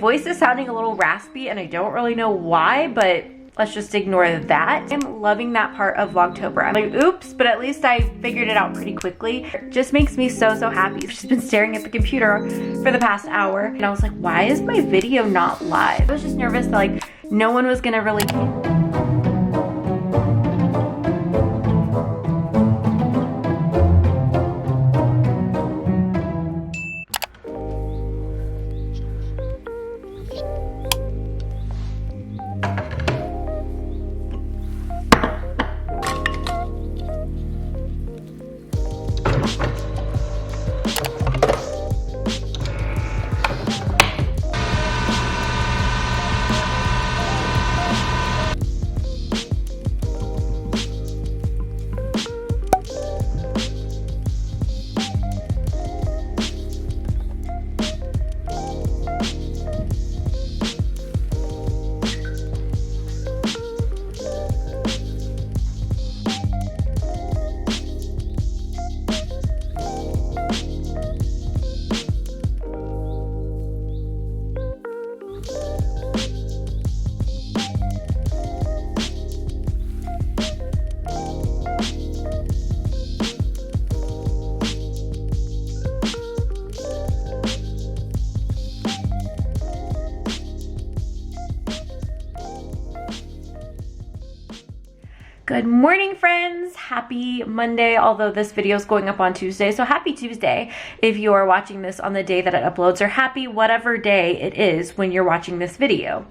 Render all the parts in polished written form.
Voice is sounding a little raspy and I don't really know why, but let's just ignore that. I'm loving that part of Vlogtober. I'm like, oops, but at least I figured it out pretty quickly. It just makes me so happy. She's been staring at the computer for the past hour and I was like, why is my video not live? I was just nervous that like no one was gonna really Good morning, friends. Happy Monday, although this video is going up on Tuesday, so happy Tuesday if you are watching this on the day that it uploads, or happy whatever day it is when you're watching this video.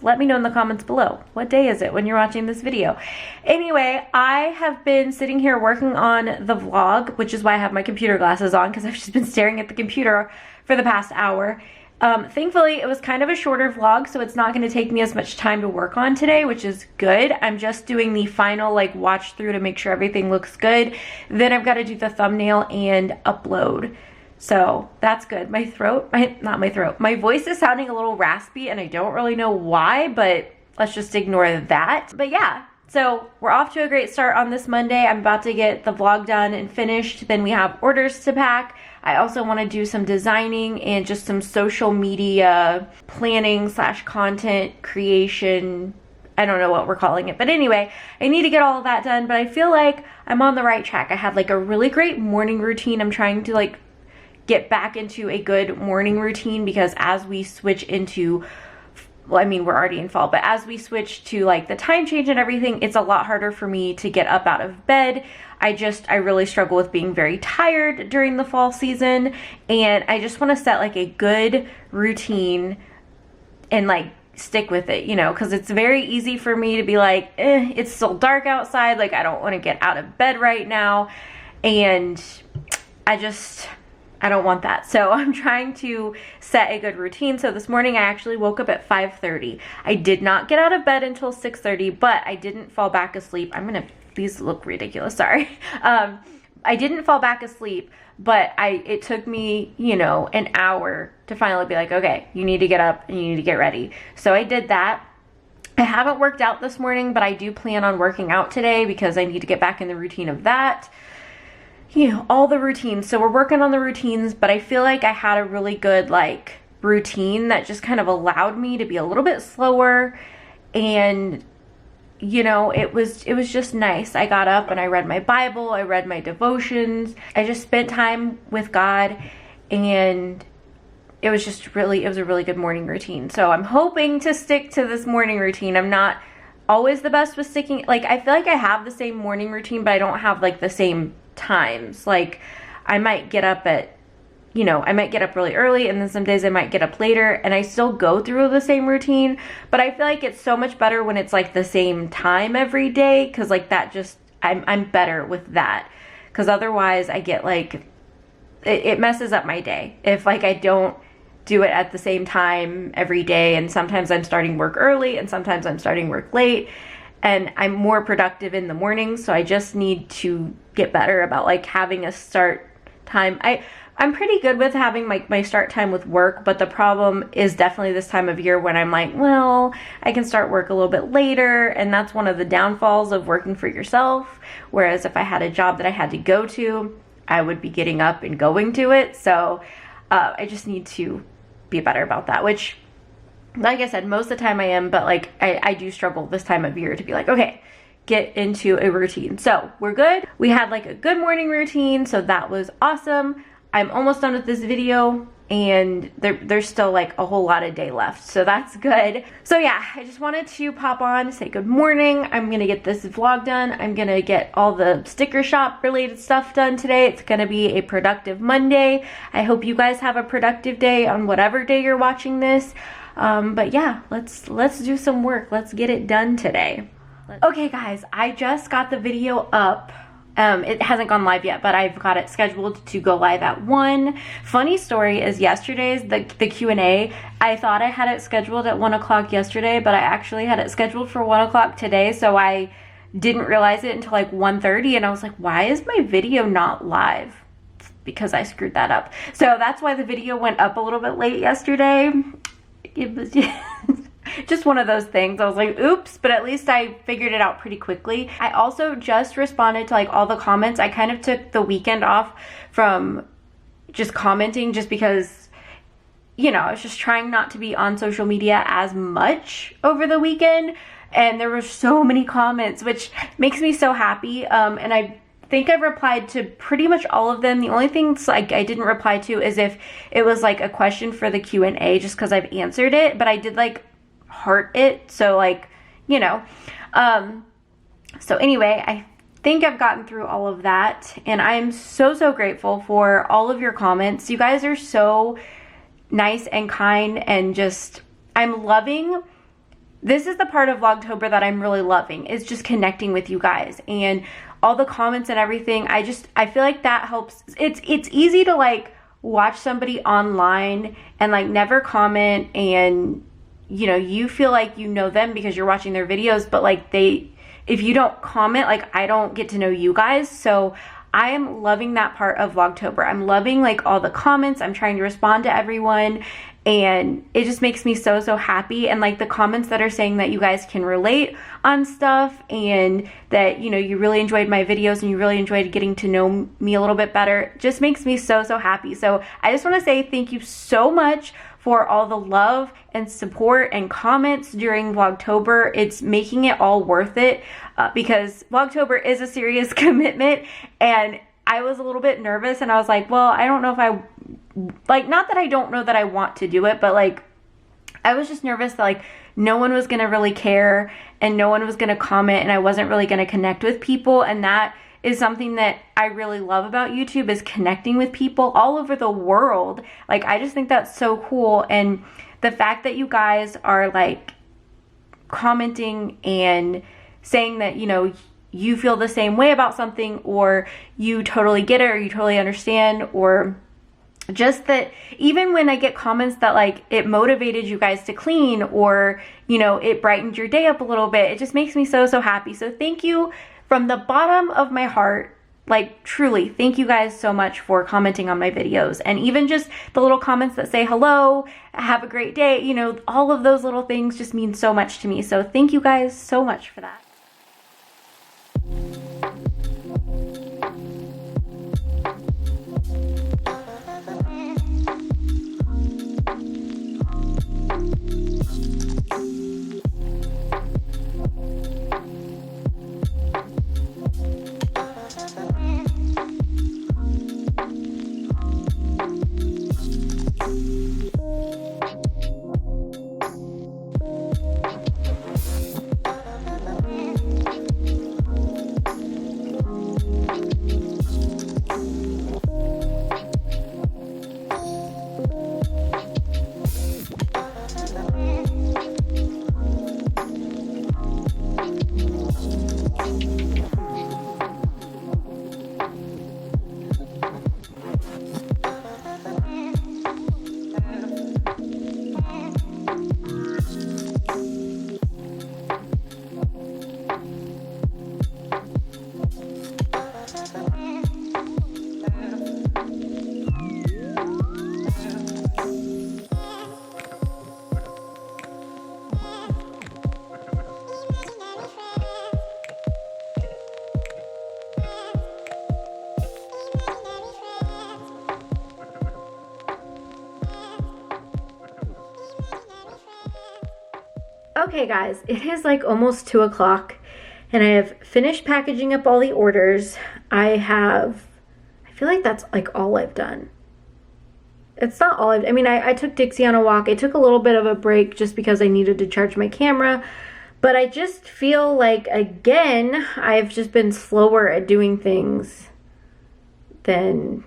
Let me know in the comments below. What day is it when you're watching this video? Anyway, I have been sitting here working on the vlog, which is why I have my computer glasses on, because I've just been staring at the computer for the past hour. Thankfully, it was kind of a shorter vlog, so it's not going to take me as much time to work on today, which is good. I'm just doing the final like watch through to make sure everything looks good. Then I've got to do the thumbnail and upload. So that's good. My voice is sounding a little raspy and I don't really know why, but let's just ignore that. But yeah. So we're off to a great start on this Monday. I'm about to get the vlog done and finished. Then we have orders to pack. I also want to do some designing and just some social media planning / content creation. I don't know what we're calling it. But anyway, I need to get all of that done. But I feel like I'm on the right track. I have like a really great morning routine. I'm trying to like get back into a good morning routine because as we switch into, well, I mean, we're already in fall, but as we switch to like the time change and everything, it's a lot harder for me to get up out of bed. I really struggle with being very tired during the fall season, and I just want to set like a good routine and like stick with it, you know, because it's very easy for me to be like, it's still dark outside, like I don't want to get out of bed right now, and I don't want that. So I'm trying to set a good routine. So this morning I actually woke up at 5:30. I did not get out of bed until 6:30, but I didn't fall back asleep. These look ridiculous, sorry. I didn't fall back asleep, but it took me, you know, an hour to finally be like, okay, you need to get up and you need to get ready. So I did that. I haven't worked out this morning, but I do plan on working out today because I need to get back in the routine of that. You know, all the routines. So we're working on the routines, but I feel like I had a really good like routine that just kind of allowed me to be a little bit slower, and you know, it was just nice. I got up and I read my Bible, I read my devotions, I just spent time with God, and it was a really good morning routine. So I'm hoping to stick to this morning routine. I'm not always the best with sticking, like I feel like I have the same morning routine, but I don't have like the same times. Like I might get up at, you know, I might get up really early, and then some days I might get up later, and I still go through the same routine, but I feel like it's so much better when it's like the same time every day, because like that just, I'm better with that, because otherwise I get like, it messes up my day if like I don't do it at the same time every day, and sometimes I'm starting work early and sometimes I'm starting work late, and I'm more productive in the morning. So I just need to get better about like having a start time. I'm pretty good with having my start time with work, but the problem is definitely this time of year when I'm like, well, I can start work a little bit later, and that's one of the downfalls of working for yourself. Whereas if I had a job that I had to go to, I would be getting up and going to it. So I just need to be better about that, which, like I said, most of the time I am, but like I do struggle this time of year to be like, okay, get into a routine. So we're good. We had like a good morning routine, so that was awesome. I'm almost done with this video, and there's still like a whole lot of day left, so that's good. So yeah, I just wanted to pop on, say good morning. I'm gonna get this vlog done. I'm gonna get all the sticker shop related stuff done today. It's gonna be a productive Monday. I hope you guys have a productive day on whatever day you're watching this. But yeah, let's do some work. Let's get it done today. Okay guys, I just got the video up. It hasn't gone live yet, but I've got it scheduled to go live at 1. Funny story is yesterday's, the Q&A, I thought I had it scheduled at 1 o'clock yesterday, but I actually had it scheduled for 1 o'clock today, so I didn't realize it until like 1:30, and I was like, why is my video not live? It's because I screwed that up. So that's why the video went up a little bit late yesterday. It was just one of those things. I was like, oops, but at least I figured it out pretty quickly. I also just responded to like all the comments. I kind of took the weekend off from just commenting just because, you know, I was just trying not to be on social media as much over the weekend. And there were so many comments, which makes me so happy. And I think I've replied to pretty much all of them. The only things like I didn't reply to is if it was like a question for the Q&A, just because I've answered it, but I did like heart it, so like, you know. So anyway, I think I've gotten through all of that, and I'm so grateful for all of your comments. You guys are so nice and kind, and just, I'm loving, this is the part of Vlogtober that I'm really loving, is just connecting with you guys and all the comments and everything. I feel like that helps. It's easy to like watch somebody online and like never comment, and you know, you feel like you know them because you're watching their videos, but like if you don't comment, like I don't get to know you guys. So I am loving that part of Vlogtober. I'm loving like all the comments. I'm trying to respond to everyone, and it just makes me so happy. And like the comments that are saying that you guys can relate on stuff, and that, you know, you really enjoyed my videos and you really enjoyed getting to know me a little bit better, just makes me so happy. So I just want to say thank you so much for all the love and support and comments during Vlogtober. It's making it all worth it, because Vlogtober is a serious commitment, and I was a little bit nervous, and I was like, well, I don't know if I, like, not that I don't know that I want to do it, but like, I was just nervous that like no one was gonna really care and no one was gonna comment, and I wasn't really gonna connect with people. And that is something that I really love about YouTube, is connecting with people all over the world. Like, I just think that's so cool. And the fact that you guys are like commenting and saying that, you know, you feel the same way about something, or you totally get it, or you totally understand, or just that even when I get comments that like it motivated you guys to clean, or, you know, it brightened your day up a little bit, it just makes me so happy. So thank you from the bottom of my heart. Like, truly, thank you guys so much for commenting on my videos, and even just the little comments that say hello, have a great day, you know, all of those little things just mean so much to me. So thank you guys so much for that. Okay guys, it is like almost 2 o'clock and I have finished packaging up all the orders. I feel like that's like all I've done. It's not all I mean, I took Dixie on a walk. I took a little bit of a break just because I needed to charge my camera. But I just feel like, again, I've just been slower at doing things than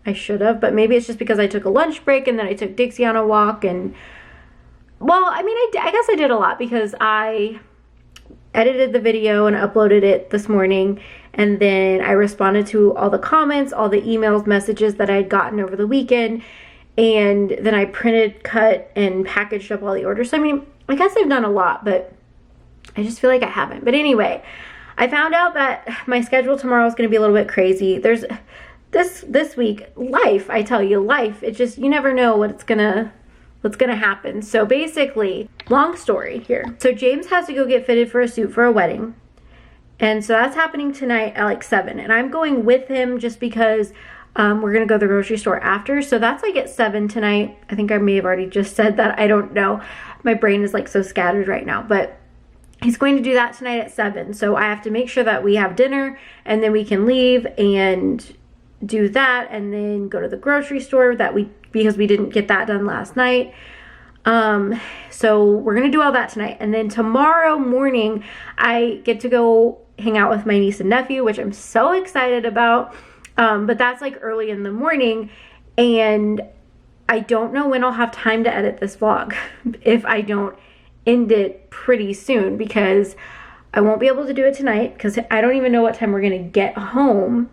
I should have. But maybe it's just because I took a lunch break and then I took Dixie on a walk. And, well, I mean, I guess I did a lot because I edited the video and uploaded it this morning. And then I responded to all the comments, all the emails, messages that I had gotten over the weekend. And then I printed, cut, and packaged up all the orders. So, I mean, I guess I've done a lot, but I just feel like I haven't. But anyway, I found out that my schedule tomorrow is going to be a little bit crazy. There's this week, life, I tell you, life. It just, you never know what's gonna happen. So basically, long story here. So James has to go get fitted for a suit for a wedding. And so that's happening tonight at like 7. And I'm going with him just because we're going to go to the grocery store after. So that's like at 7 tonight. I think I may have already just said that. I don't know. My brain is like so scattered right now. But he's going to do that tonight at 7. So I have to make sure that we have dinner and then we can leave and do that and then go to the grocery store because we didn't get that done last night. So we're going to do all that tonight. And then tomorrow morning, I get to go hang out with my niece and nephew, which I'm so excited about. But that's like early in the morning and I don't know when I'll have time to edit this vlog if I don't end it pretty soon, because I won't be able to do it tonight because I don't even know what time we're going to get home.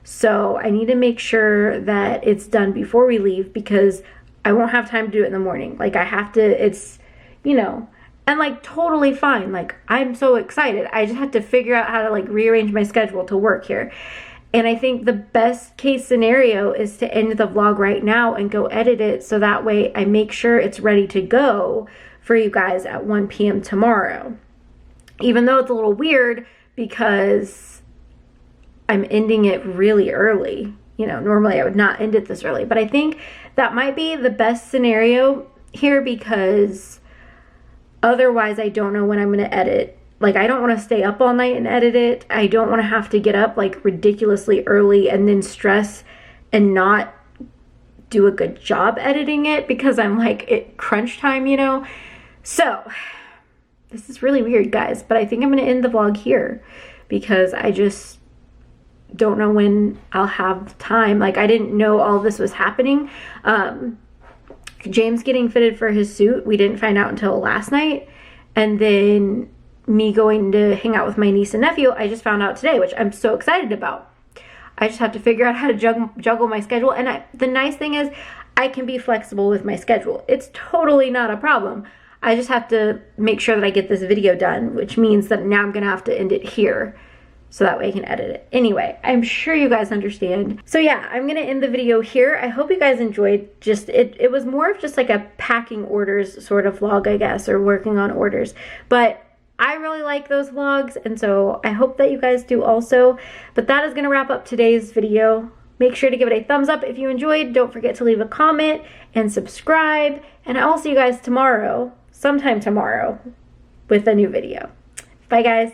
So I need to make sure that it's done before we leave because I won't have time to do it in the morning. Like I have to, it's, you know, and like totally fine. Like I'm so excited. I just have to figure out how to like rearrange my schedule to work here. And I think the best case scenario is to end the vlog right now and go edit it so that way I make sure it's ready to go for you guys at 1 p.m. tomorrow. Even though it's a little weird because I'm ending it really early. You know, normally I would not end it this early, but I think that might be the best scenario here because otherwise I don't know when I'm going to edit. Like, I don't want to stay up all night and edit it. I don't want to have to get up like ridiculously early and then stress and not do a good job editing it because I'm like at crunch time, you know? So this is really weird, guys, but I think I'm going to end the vlog here because I just don't know when I'll have time. Like, I didn't know all this was happening. James getting fitted for his suit, we didn't find out until last night. And then me going to hang out with my niece and nephew, I just found out today, which I'm so excited about. I just have to figure out how to juggle my schedule. And the nice thing is I can be flexible with my schedule. It's totally not a problem. I just have to make sure that I get this video done, which means that now I'm going to have to end it here so that way I can edit it. Anyway, I'm sure you guys understand. So yeah, I'm going to end the video here. I hope you guys enjoyed. Just it was more of just like a packing orders sort of vlog, I guess, or working on orders. But I really like those vlogs, and so I hope that you guys do also. But that is going to wrap up today's video. Make sure to give it a thumbs up if you enjoyed. Don't forget to leave a comment and subscribe. And I will see you guys tomorrow, sometime tomorrow, with a new video. Bye, guys.